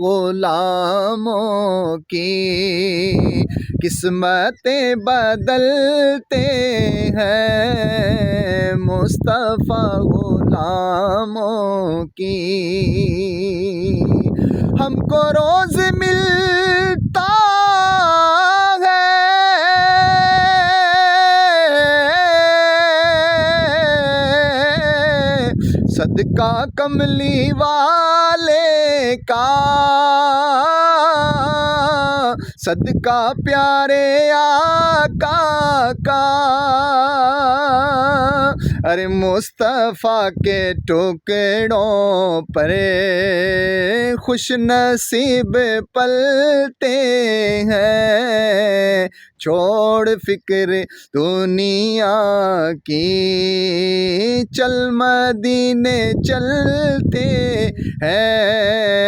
غلاموں کی قسمتیں بدلتے ہیں، مصطفیٰ غلاموں کی ہم کو روز ملتا ہے صدقہ کملی والے کا، صدقہ پیارے آقا کا، ارے مصطفیٰ کے ٹکڑوں پر خوش نصیب پلتے ہیں، چھوڑ فکر دنیا کی چل مدینے چلتے ہیں۔